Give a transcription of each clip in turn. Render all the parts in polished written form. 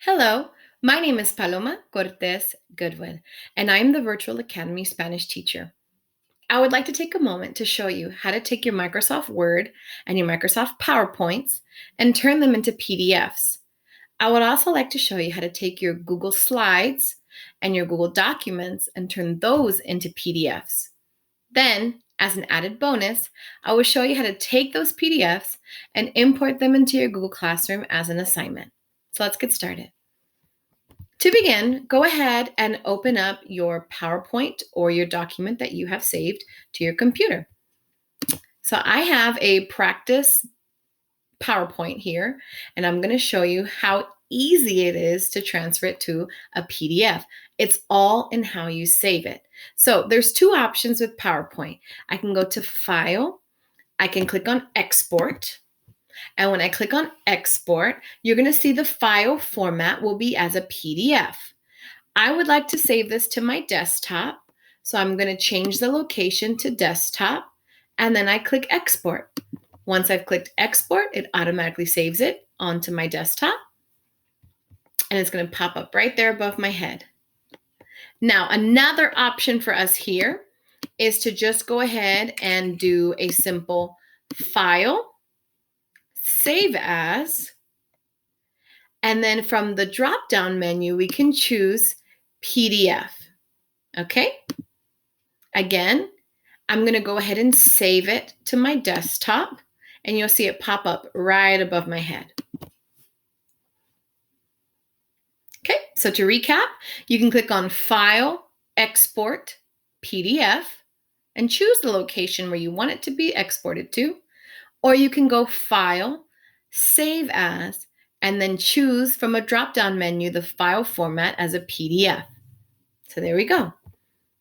Hello, my name is Paloma Cortés Goodwyn, and I'm the Virtual Academy Spanish teacher. I would like to take a moment to show you how to take your Microsoft Word and your Microsoft PowerPoints and turn them into PDFs. I would also like to show you how to take your Google Slides and your Google Documents and turn those into PDFs. Then, as an added bonus, I will show you how to take those PDFs and import them into your Google Classroom as an assignment. So let's get started. To begin, go ahead and open up your PowerPoint or your document that you have saved to your computer. So I have a practice PowerPoint here, and I'm going to show you how easy it is to transfer it to a PDF. It's all in how you save it. So there's two options with PowerPoint. I can go to File, I can click on Export. And when I click on export, you're going to see the file format will be as a PDF. I would like to save this to my desktop. So I'm going to change the location to desktop and then I click export. Once I've clicked export, it automatically saves it onto my desktop and it's going to pop up right there above my head. Now, another option for us here is to just go ahead and do a simple file, save as, and then from the drop-down menu, we can choose PDF. Okay? Again, I'm going to go ahead and save it to my desktop, and you'll see it pop up right above my head. Okay, so to recap, you can click on File, Export, PDF, and choose the location where you want it to be exported to, or you can go File, Save As, and then choose from a drop-down menu the file format as a PDF. So there we go.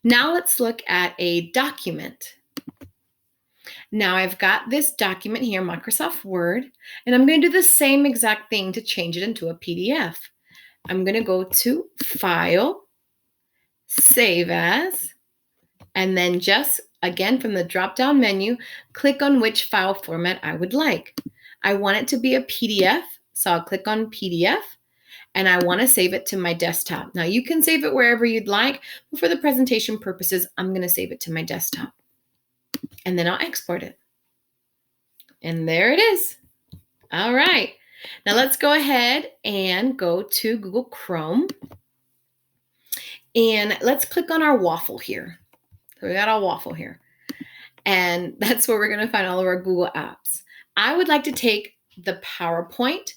Now let's look at a document. Now I've got this document here, Microsoft Word, and I'm going to do the same exact thing to change it into a PDF. I'm going to go to File, Save As, and then just, again, from the drop-down menu, click on which file format I would like. I want it to be a PDF, so I'll click on PDF, and I want to save it to my desktop. Now, you can save it wherever you'd like, but for the presentation purposes, I'm going to save it to my desktop. And then I'll export it. And there it is. All right. Now, let's go ahead and go to Google Chrome. And let's click on our waffle here. So we got our waffle here. And that's where we're going to find all of our Google apps. I would like to take the PowerPoint,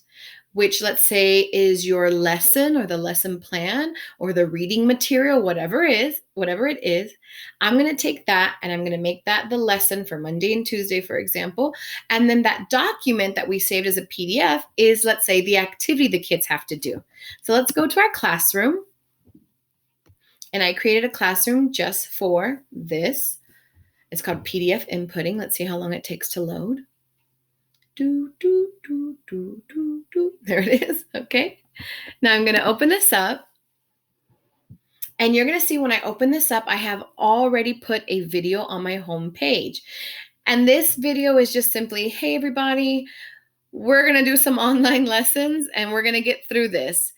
which let's say is your lesson or the lesson plan or the reading material, whatever it is. I'm going to take that and I'm going to make that the lesson for Monday and Tuesday, for example. And then that document that we saved as a PDF is, let's say, the activity the kids have to do. So let's go to our classroom. And I created a classroom just for this. It's called PDF inputting. Let's see how long it takes to load. There it is. Okay. Now I'm going to open this up. And you're going to see when I open this up, I have already put a video on my home page. And this video is just simply, hey, everybody, we're going to do some online lessons and we're going to get through this.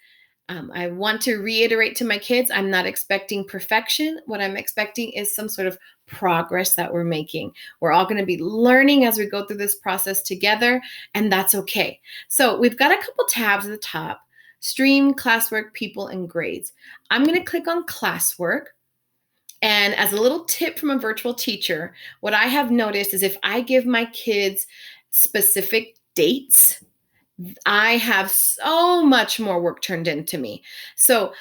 I want to reiterate to my kids, I'm not expecting perfection. What I'm expecting is some sort of progress that we're making. We're all going to be learning as we go through this process together, and that's okay. So we've got a couple tabs at the top: Stream, Classwork, People, and Grades. I'm going to click on Classwork. And as a little tip from a virtual teacher, what I have noticed is if I give my kids specific dates, I have so much more work turned into me. So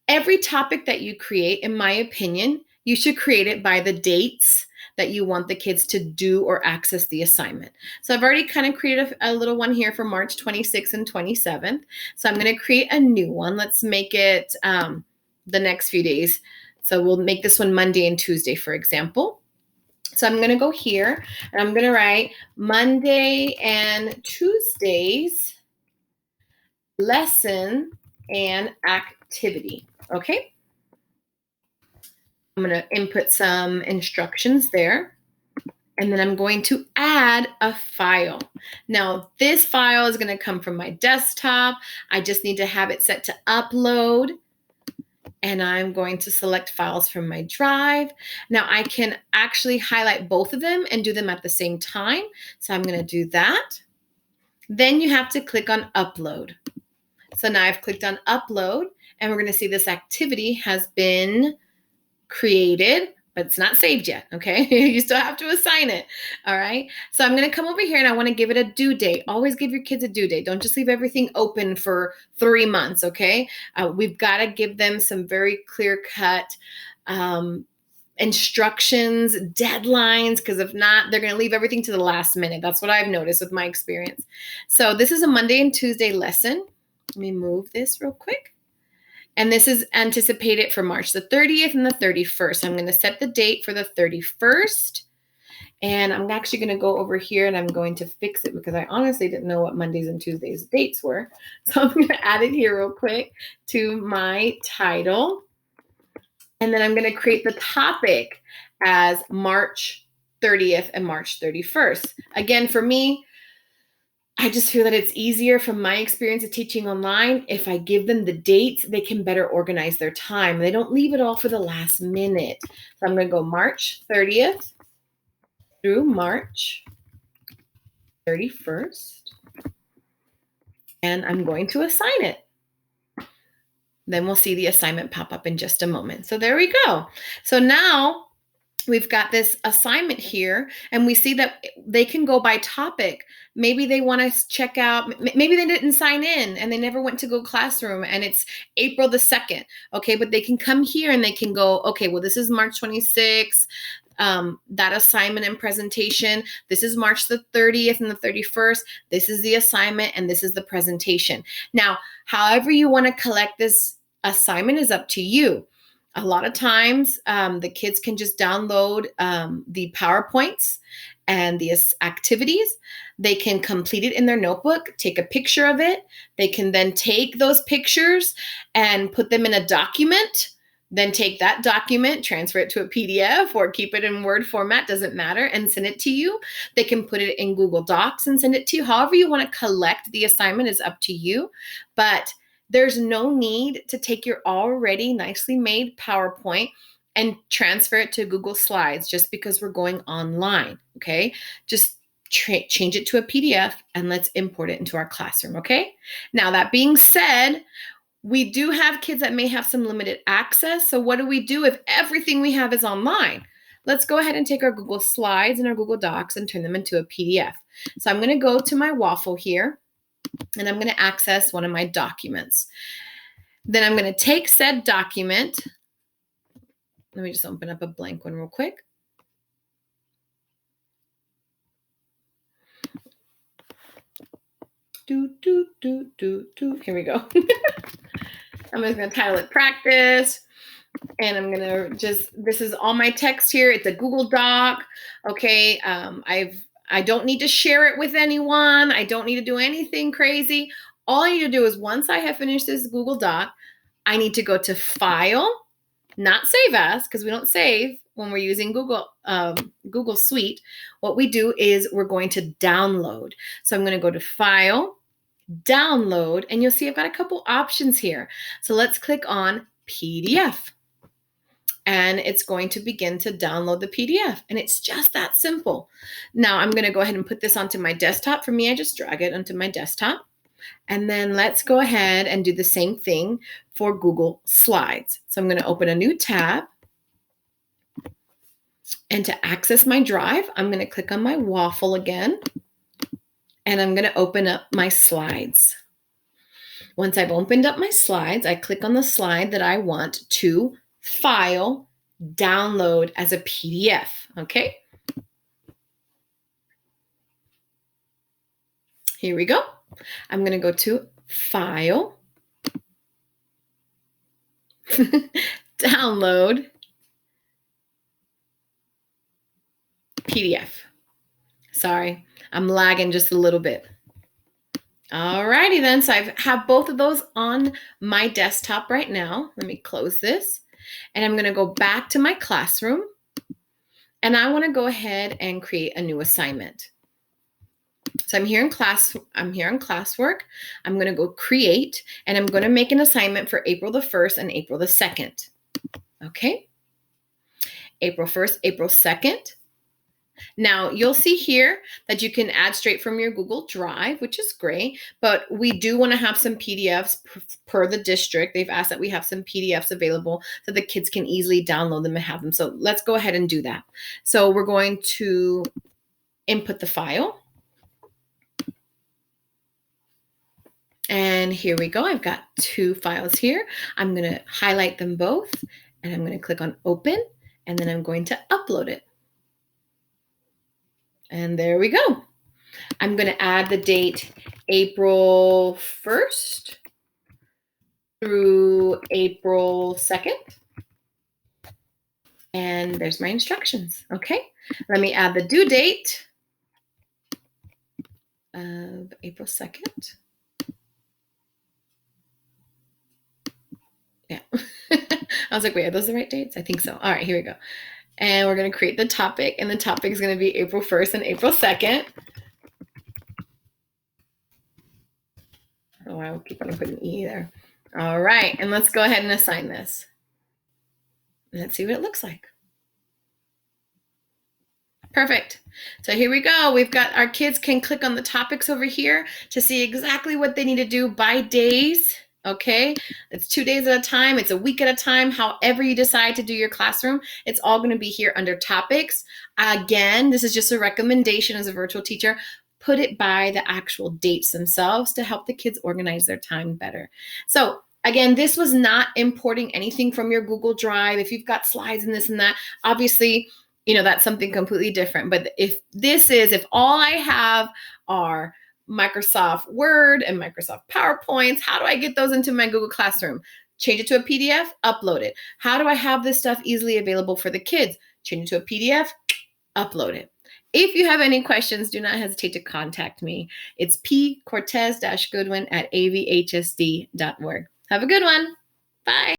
every topic that you create, in my opinion, you should create it by the dates that you want the kids to do or access the assignment. So I've already kind of created a little one here for March 26th and 27th. So I'm going to create a new one. Let's make it the next few days. So we'll make this one Monday and Tuesday, for example. So I'm going to go here and I'm going to write Monday and Tuesday's lesson and activity. Okay. I'm going to input some instructions there. And then I'm going to add a file. Now, this file is going to come from my desktop. I just need to have it set to upload. And I'm going to select files from my drive. Now, I can actually highlight both of them and do them at the same time. So I'm going to do that. Then you have to click on upload. So now I've clicked on upload, and we're going to see this activity has been created, but it's not saved yet, okay? You still have to assign it, all right? So I'm going to come over here, and I want to give it a due date. Always give your kids a due date. Don't just leave everything open for 3 months, okay? We've got to give them some very clear-cut instructions, deadlines, because if not, they're going to leave everything to the last minute. That's what I've noticed with my experience. So this is a Monday and Tuesday lesson. Let me move this real quick. And this is anticipated for March the 30th and the 31st. I'm going to set the date for the 31st. And I'm actually going to go over here and I'm going to fix it because I honestly didn't know what Mondays and Tuesdays dates were. So I'm going to add it here real quick to my title. And then I'm going to create the topic as March 30th and March 31st. Again, for me, I just feel that it's easier from my experience of teaching online. If I give them the dates, they can better organize their time. They don't leave it all for the last minute. So I'm going to go March 30th through March 31st. And I'm going to assign it. Then we'll see the assignment pop up in just a moment. So there we go. So now we've got this assignment here, and we see that they can go by topic. Maybe they want to check out, maybe they didn't sign in and they never went to Google Classroom and it's April the 2nd. Okay, but they can come here and they can go, okay, well, this is March 26th. That assignment and presentation. This is March the 30th and the 31st. This is the assignment and this is the presentation. Now, however you want to collect this assignment is up to you. A lot of times, the kids can just download the PowerPoints and the activities. They can complete it in their notebook, take a picture of it. They can then take those pictures and put them in a document. Then take that document, transfer it to a PDF or keep it in Word format, doesn't matter, and send it to you. They can put it in Google Docs and send it to you. However you want to collect the assignment is up to you. But there's no need to take your already nicely made PowerPoint and transfer it to Google Slides just because we're going online, okay? Just change it to a PDF and let's import it into our classroom, okay? Now, that being said, we do have kids that may have some limited access. So what do we do if everything we have is online? Let's go ahead and take our Google Slides and our Google Docs and turn them into a PDF. So I'm going to go to my waffle here, and I'm going to access one of my documents. Then I'm going to take said document. Let me just open up a blank one real quick. Here we go. I'm just going to title it Practice. And I'm going to this is all my text here. It's a Google Doc. Okay. I don't need to share it with anyone. I don't need to do anything crazy. All I need to do is once I have finished this Google Doc, I need to go to File, not Save As, because we don't save when we're using Google Suite. What we do is we're going to download. So I'm going to go to File, Download, and you'll see I've got a couple options here. So let's click on PDF. And it's going to begin to download the PDF. And it's just that simple. Now I'm going to go ahead and put this onto my desktop. For me, I just drag it onto my desktop. And then let's go ahead and do the same thing for Google Slides. So I'm going to open a new tab. And to access my drive, I'm going to click on my waffle again. And I'm going to open up my slides. Once I've opened up my slides, I click on the slide that I want to File, Download as a PDF, okay? Here we go. I'm going to go to File, Download, PDF. Sorry, I'm lagging just a little bit. Alrighty then, so I have both of those on my desktop right now. Let me close this. And I'm going to go back to my classroom. and I want to go ahead and create a new assignment. So I'm here in classwork. I'm going to go create, and I'm going to make an assignment for April the 1st and April the 2nd. Okay. April 1st, April 2nd. Now you'll see here that you can add straight from your Google Drive, which is great, but we do want to have some PDFs per the district. They've asked that we have some PDFs available so the kids can easily download them and have them. So let's go ahead and do that. So we're going to input the file. And here we go. I've got 2 files here. I'm going to highlight them both, and I'm going to click on open, and then I'm going to upload it. And there we go. I'm going to add the date April 1st through April 2nd. And there's my instructions. Okay. Let me add the due date of April 2nd. Yeah. I was like, wait, are those the right dates? I think so. All right, here we go. And we're going to create the topic, and the topic is going to be April 1st and April 2nd. Oh, I will keep on putting E there. All right, and let's go ahead and assign this. Let's see what it looks like. Perfect. So here we go. We've got our kids can click on the topics over here to see exactly what they need to do by days. Okay, it's 2 days at a time. It's a week at a time. However you decide to do your classroom, it's all going to be here under topics. Again, this is just a recommendation as a virtual teacher. Put it by the actual dates themselves to help the kids organize their time better. So again, this was not importing anything from your Google Drive. If you've got slides and this and that, obviously, you know, that's something completely different. But if all I have are Microsoft Word and Microsoft PowerPoints, how do I get those into my Google Classroom? Change it to a PDF, upload it. How do I have this stuff easily available for the kids? Change it to a PDF, upload it. If you have any questions, do not hesitate to contact me. It's pcortez-goodwyn@avhsd.org. Have a good one. Bye.